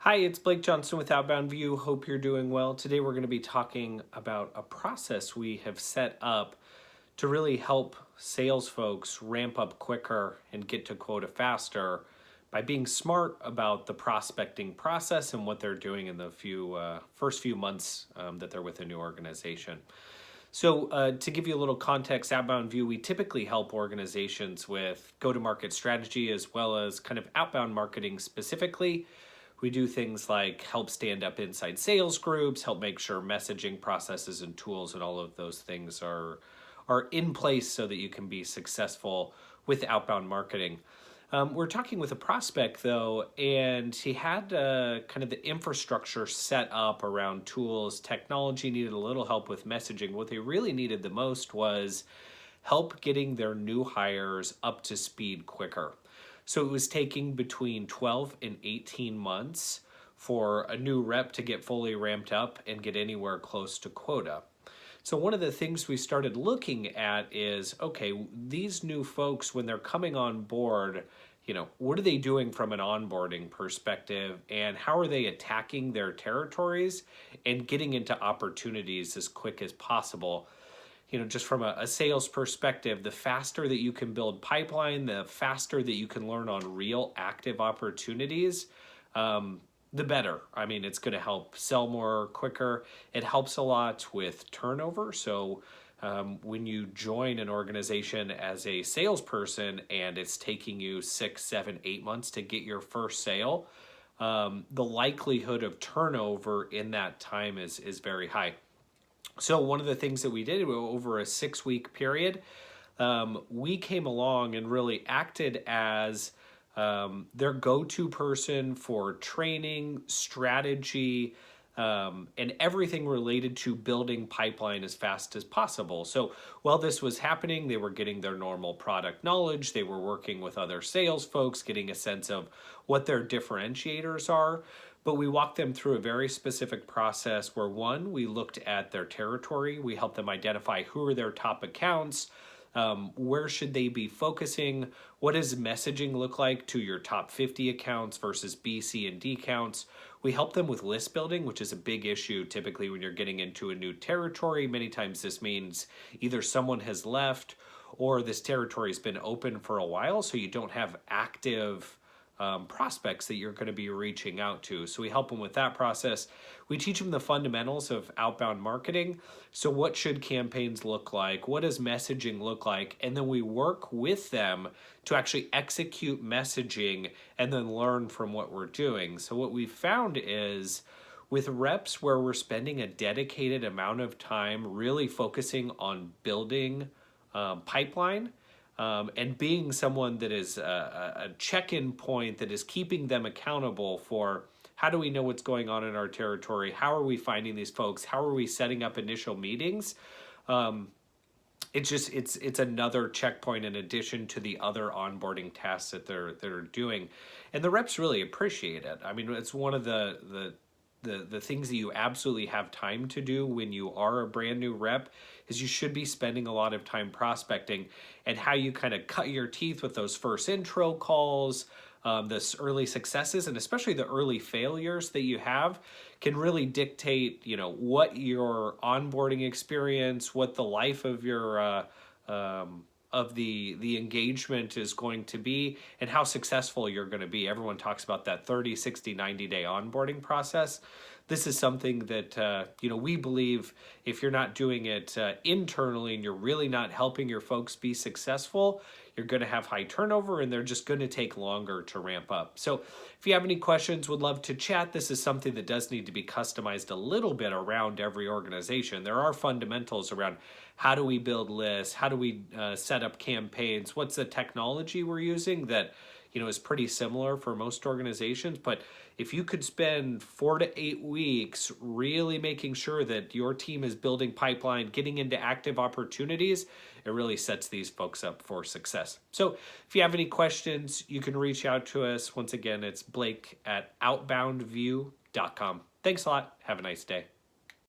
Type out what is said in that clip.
Hi, it's Blake Johnson with OutboundView. Hope you're doing well. Today we're going to be talking about a process we have set up to really help sales folks ramp up quicker and get to quota faster by being smart about the prospecting process and what they're doing in the first few months that they're with a new organization. So to give you a little context, OutboundView, we typically help organizations with go-to-market strategy as well as kind of outbound marketing specifically. We do things like help stand up inside sales groups, help make sure messaging processes and tools and all of those things are in place so that you can be successful with outbound marketing. We're talking with a prospect though, and he had kind of the infrastructure set up around tools. Technology needed a little help with messaging. What they really needed the most was help getting their new hires up to speed quicker. So it was taking between 12 and 18 months for a new rep to get fully ramped up and get anywhere close to quota. So one of the things we started looking at is, okay, these new folks, when they're coming on board, what are they doing from an onboarding perspective, and how are they attacking their territories and getting into opportunities as quick as possible? Just from a sales perspective, the faster that you can build pipeline, the faster that you can learn on real active opportunities, the better. I mean, it's going to help sell more quicker. It helps a lot with turnover. So when you join an organization as a salesperson and it's taking you 6, 7, 8 months to get your first sale, the likelihood of turnover in that time is very high. So one of the things that we did over a 6-week period, we came along and really acted as their go-to person for training, strategy, and everything related to building pipeline as fast as possible. So while this was happening, they were getting their normal product knowledge. They were working with other sales folks, getting a sense of what their differentiators are. But we walked them through a very specific process where, one, we looked at their territory. We helped them identify who are their top accounts, where should they be focusing, what does messaging look like to your top 50 accounts versus B, C, and D counts. We help them with list building, which is a big issue typically when you're getting into a new territory. Many times this means either someone has left or this territory has been open for a while, so you don't have active prospects that you're going to be reaching out to. So we help them with that process. We teach them the fundamentals of outbound marketing. So what should campaigns look like? What does messaging look like? And then we work with them to actually execute messaging and then learn from what we're doing. So what we've found is with reps where we're spending a dedicated amount of time really focusing on building pipeline, and being someone that is a check-in point that is keeping them accountable for how do we know what's going on in our territory, how are we finding these folks, how are we setting up initial meetings. It's another checkpoint in addition to the other onboarding tasks that they're doing, and the reps really appreciate it. I mean, it's one of the things that you absolutely have time to do when you are a brand new rep is you should be spending a lot of time prospecting, and how you kind of cut your teeth with those first intro calls, this early successes, and especially the early failures that you have can really dictate, what your onboarding experience, what the life of your of the engagement is going to be, and how successful you're going to be. Everyone talks about that 30, 60, 90-day onboarding process. This is something that we believe if you're not doing it internally and you're really not helping your folks be successful, you're going to have high turnover and they're just going to take longer to ramp up. So if you have any questions, would love to chat. This is something that does need to be customized a little bit around every organization. There are fundamentals around how do we build lists, how do we set up campaigns, what's the technology we're using that is pretty similar for most organizations. But if you could spend 4 to 8 weeks really making sure that your team is building pipeline, getting into active opportunities, it really sets these folks up for success. So if you have any questions, you can reach out to us. Once again, it's Blake at OutboundView.com. Thanks a lot. Have a nice day.